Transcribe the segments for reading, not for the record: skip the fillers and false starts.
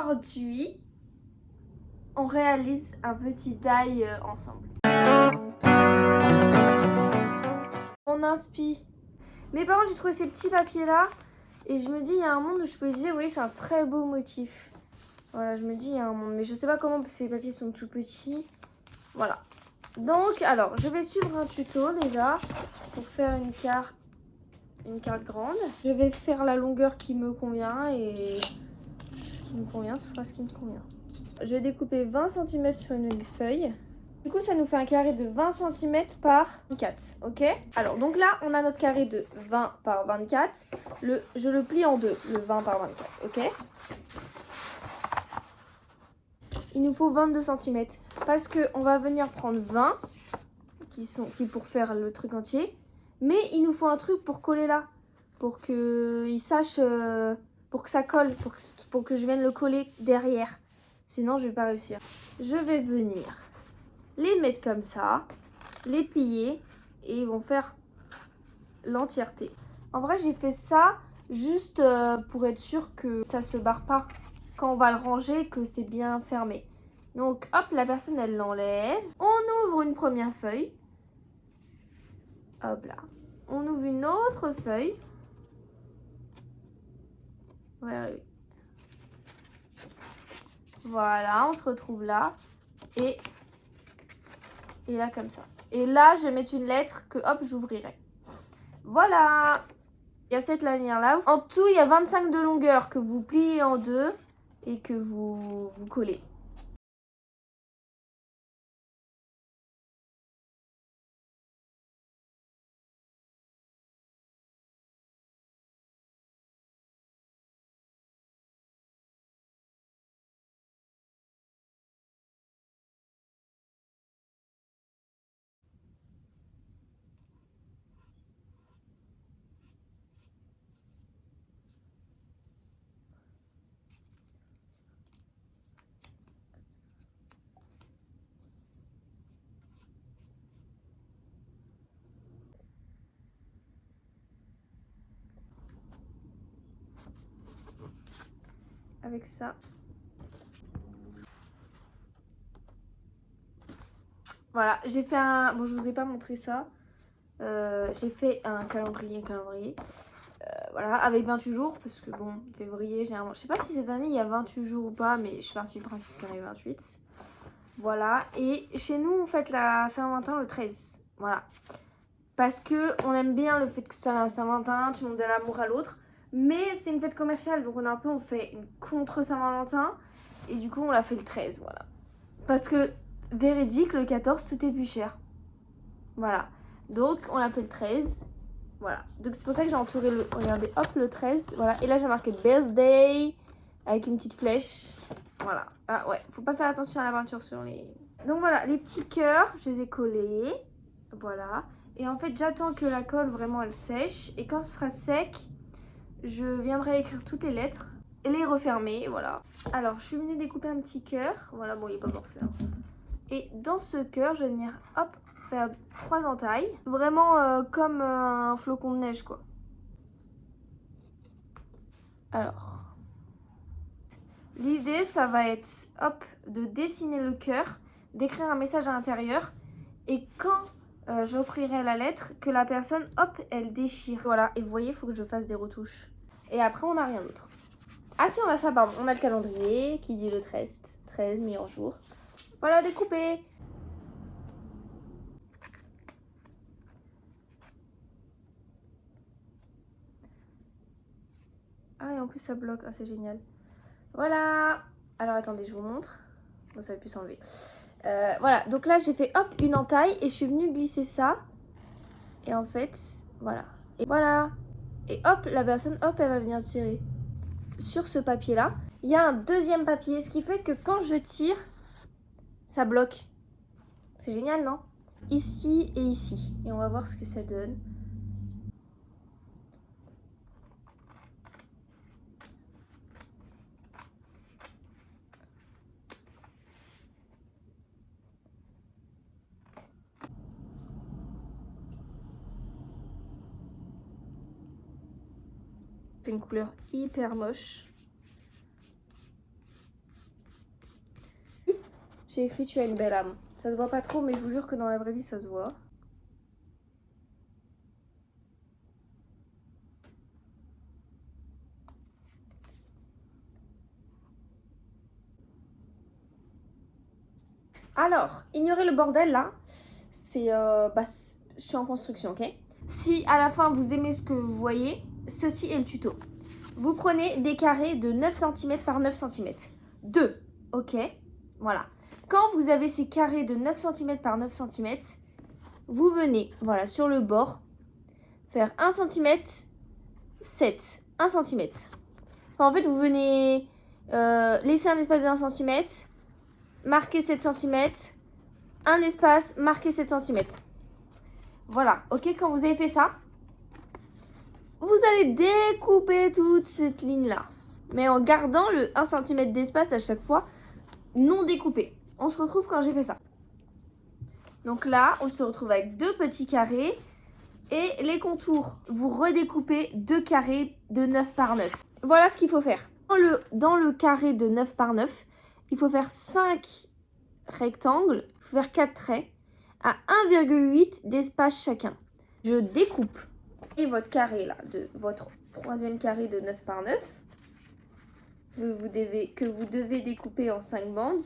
aujourd'hui, on réalise un petit die ensemble. On inspire. Mais par contre, j'ai trouvé ces petits papiers là et je me dis, il y a un monde où je peux dire, oui, c'est un très beau motif. Voilà, je me dis, il y a un monde. Mais je sais pas comment parce que ces papiers sont tout petits. Voilà. Donc, alors, je vais suivre un tuto déjà pour faire une carte grande. Je vais faire la longueur qui me convient et ce qui me convient, ce sera ce qui me convient. Je vais découper 20 cm sur une feuille. Du coup, ça nous fait un carré de 20 cm par 24, ok? Alors, donc là, on a notre carré de 20 par 24. Je le plie en deux, le 20 par 24, ok? Il nous faut 22 cm parce qu'on va venir prendre 20 qui pour faire le truc entier. Mais il nous faut un truc pour coller là, pour qu'il sache, pour que ça colle, pour que je vienne le coller derrière. Sinon, je vais pas réussir. Je vais venir les mettre comme ça, les plier et ils vont faire l'entièreté. En vrai, j'ai fait ça juste pour être sûr que ça se barre pas quand on va le ranger, que c'est bien fermé. Donc, hop, la personne, elle l'enlève. On ouvre une première feuille. Hop là. On ouvre une autre feuille. Ouais. Voilà, on se retrouve là. Et là, comme ça. Et là, je vais mettre une lettre que, hop, j'ouvrirai. Voilà. Il y a cette lanière-là. En tout, il y a 25 de longueur que vous pliez en deux et que vous collez. Avec ça. Voilà, j'ai fait un... Bon, je vous ai pas montré ça. J'ai fait un calendrier. Voilà, avec 28 jours, parce que bon, février, généralement... Je sais pas si cette année, il y a 28 jours ou pas, mais je suis partie du principe qu'il y en avait 28. Voilà, et chez nous, on fête la Saint-Valentin le 13. Voilà. Parce que on aime bien le fait que ce soit la Saint-Valentin, tout le monde donne l'amour à l'autre. Mais c'est une fête commerciale, donc on fait une contre Saint-Valentin. Et du coup, on l'a fait le 13, voilà. Parce que, véridique, le 14, tout est plus cher. Voilà. Donc, on l'a fait le 13. Voilà. Donc, c'est pour ça que j'ai entouré le... Regardez, hop, le 13. Voilà. Et là, j'ai marqué birthday avec une petite flèche. Voilà. Ah ouais, faut pas faire attention à la peinture sur les... Donc voilà, les petits cœurs, je les ai collés. Voilà. Et en fait, j'attends que la colle vraiment elle sèche. Et quand ce sera sec, je viendrai écrire toutes les lettres et les refermer. Voilà. Alors, je suis venue découper un petit cœur. Voilà, bon, il est pas parfait. Hein. Et dans ce cœur, je vais venir, hop, faire 3 entailles. Vraiment comme un flocon de neige, quoi. Alors, l'idée, ça va être, hop, de dessiner le cœur, d'écrire un message à l'intérieur. Et quand j'offrirai la lettre, que la personne, hop, elle déchire. Voilà, et vous voyez, il faut que je fasse des retouches. Et après, on n'a rien d'autre. Ah si, on a ça, pardon. On a le calendrier qui dit le 13, 13 meilleur jour. Voilà, découpé. Ah, et en plus, ça bloque. Ah, c'est génial. Voilà. Alors, attendez, je vous montre. Bon, ça va plus s'enlever. Voilà, donc là, j'ai fait, hop, une entaille et je suis venue glisser ça. Et en fait, voilà. Et voilà. Et hop, la personne, hop, elle va venir tirer. Sur ce papier-là, il y a un deuxième papier, ce qui fait que quand je tire, ça bloque. C'est génial, non? Ici et ici. Et on va voir ce que ça donne. C'est une couleur hyper moche. J'ai écrit tu as une belle âme. Ça se voit pas trop, mais je vous jure que dans la vraie vie, ça se voit. Alors, ignorez le bordel là. C'est je suis en construction, ok? Si à la fin vous aimez ce que vous voyez, ceci est le tuto. Vous prenez des carrés de 9 cm par 9 cm. 2, ok? Voilà. Quand vous avez ces carrés de 9 cm par 9 cm, vous venez, voilà, sur le bord, faire 1 cm, 7, 1 cm. Enfin, en fait, vous venez laisser un espace de 1 cm, marquer 7 cm, un espace, marquer 7 cm. Voilà, ok, quand vous avez fait ça, vous allez découper toute cette ligne-là. Mais en gardant le 1 cm d'espace à chaque fois, non découpé. On se retrouve quand j'ai fait ça. Donc là, on se retrouve avec 2 petits carrés. Et les contours, vous redécoupez 2 carrés de 9 par 9. Voilà ce qu'il faut faire. Dans le carré de 9 par 9, il faut faire 5 rectangles, il faut faire 4 traits à 1,8 d'espace chacun. Je découpe. Et votre carré là, de votre troisième carré de 9 par 9, que vous devez découper en 5 bandes.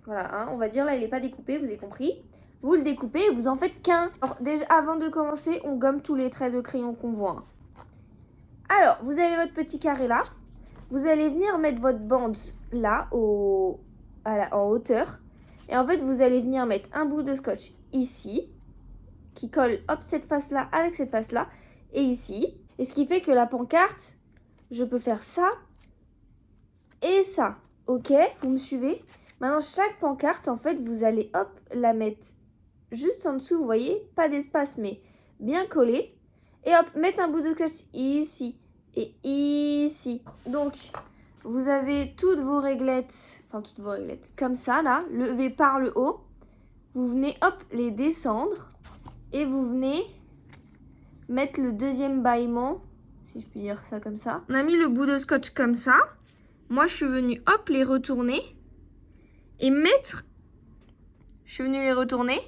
Voilà, hein, on va dire là, il n'est pas découpé, vous avez compris. Vous le découpez et vous en faites qu'un. Alors déjà, avant de commencer, on gomme tous les traits de crayon qu'on voit. Alors, vous avez votre petit carré là. Vous allez venir mettre votre bande là, en hauteur. Et en fait, vous allez venir mettre un bout de scotch ici, qui colle, hop, cette face-là avec cette face-là, et ici. Et ce qui fait que la pancarte, je peux faire ça et ça. Ok, vous me suivez? Maintenant, chaque pancarte, en fait, vous allez, hop, la mettre juste en dessous, vous voyez, pas d'espace, mais bien collé. Et hop, mettre un bout de scotch ici et ici. Donc, vous avez toutes vos réglettes, comme ça, là, levées par le haut. Vous venez, hop, les descendre. Et vous venez mettre le deuxième bâillement, si je puis dire ça comme ça. On a mis le bout de scotch comme ça. Moi, je suis venue, hop, les retourner. Et mettre... Je suis venue les retourner.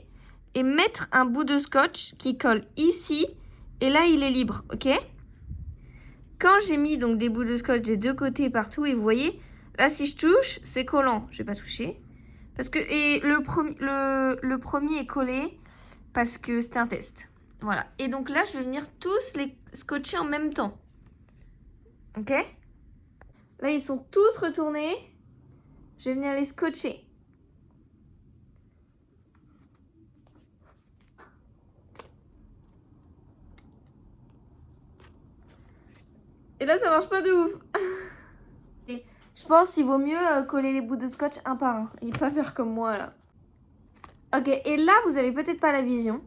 Et mettre un bout de scotch qui colle ici. Et là, il est libre, ok? Quand j'ai mis donc des bouts de scotch des deux côtés partout, et vous voyez, là, si je touche, c'est collant. Je vais pas toucher. Parce que et le premier est collé parce que c'était un test. Voilà. Et donc là, je vais venir tous les scotcher en même temps. Ok? Là, ils sont tous retournés. Je vais venir les scotcher. Et là, ça marche pas de ouf. Et je pense qu'il vaut mieux coller les bouts de scotch un par un. Et pas faire comme moi, là. Ok, et là, vous avez peut-être pas la vision.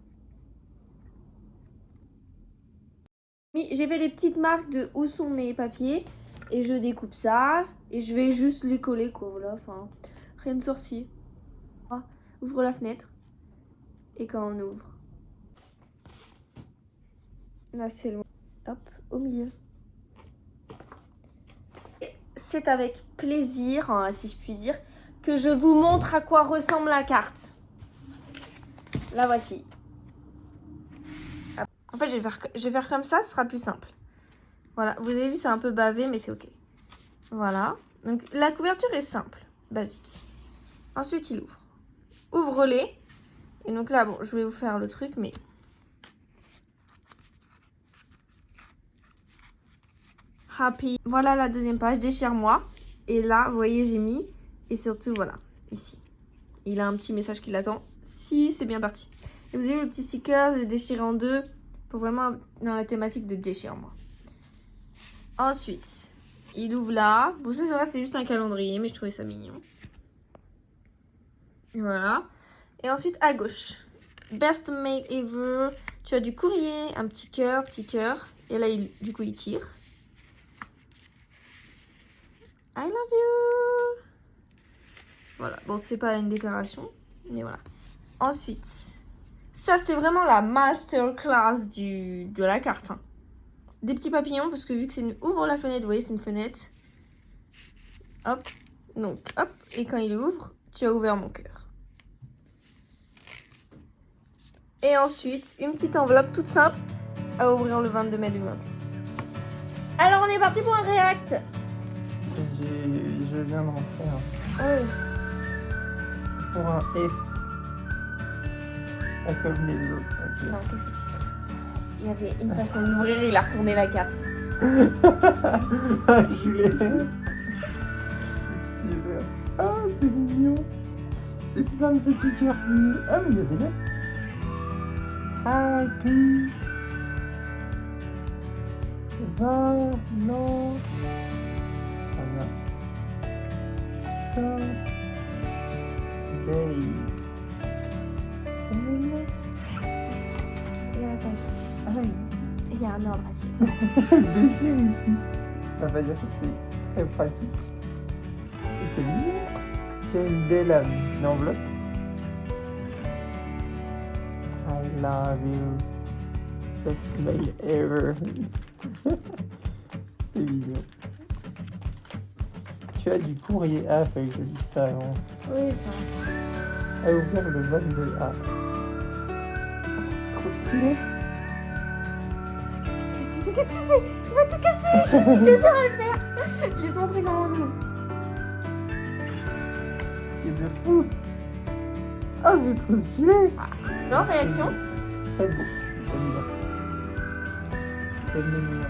J'ai fait des petites marques de où sont mes papiers. Et je découpe ça. Et je vais juste les coller, quoi. Voilà, enfin, rien de sorcier. Ouvre la fenêtre. Et quand on ouvre. Là, c'est loin. Hop, au milieu. C'est avec plaisir, hein, si je puis dire, que je vous montre à quoi ressemble la carte. La voici. En fait, je vais faire comme ça, ce sera plus simple. Voilà, vous avez vu, c'est un peu bavé, mais c'est ok. Voilà. Donc, la couverture est simple, basique. Ensuite, il ouvre. Ouvre-les. Et donc là, bon, je vais vous faire le truc, mais... Happy. Voilà la deuxième page, déchire-moi. Et là, vous voyez, j'ai mis. Et surtout, voilà, ici. Il a un petit message qui l'attend. Si, c'est bien parti. Et vous avez le petit sticker, je l'ai déchiré en deux. Pour vraiment dans la thématique de déchire-moi. Ensuite, il ouvre là. Bon, ça, c'est vrai, c'est juste un calendrier, mais je trouvais ça mignon. Et voilà. Et ensuite, à gauche. Best mate ever. Tu as du courrier, un petit cœur, petit cœur. Et là, du coup, il tire. I love you. Voilà. Bon, c'est pas une déclaration, mais voilà. Ensuite, ça, c'est vraiment la masterclass de la carte. Hein. Des petits papillons, parce que vu que c'est ouvre la fenêtre, vous voyez, c'est une fenêtre. Hop. Donc, hop. Et quand il ouvre, Tu as ouvert mon cœur. Et ensuite, une petite enveloppe toute simple à ouvrir le 22 mai 2026. Alors, on est parti pour un react. Je viens de rentrer Oh. pour un S. Pas comme les autres. Ok. Non, qu'est-ce que tu fais? Il y avait une façon d'ouvrir, il a retourné la carte. Ah, je l'ai. Super. Ah, c'est mignon. C'est plein de petits cœurs. Ah, mais il y a des lettres. Happy. Va. Non. Days. C'est mignon. Il y a la page. Ah oui. Il y a un ordre à suivre. Déchire ici. Ça va dire que c'est très pratique. Et c'est mignon. J'ai une belle une enveloppe. I love you. Best mail ever. C'est mignon. Tu as du courrier. Ah, fallait que je dise ça avant. Oui, c'est pas grave. À ouvrir le 22 A. Ça, c'est trop stylé. Qu'est-ce que tu fais? Il va tout casser. J'ai mis 2 heures à le faire. Je vais te montrer comment on ouvre. C'est stylé de fou. Ah, c'est trop stylé. Alors, réaction? C'est très beau. J'aime bien. C'est mignon.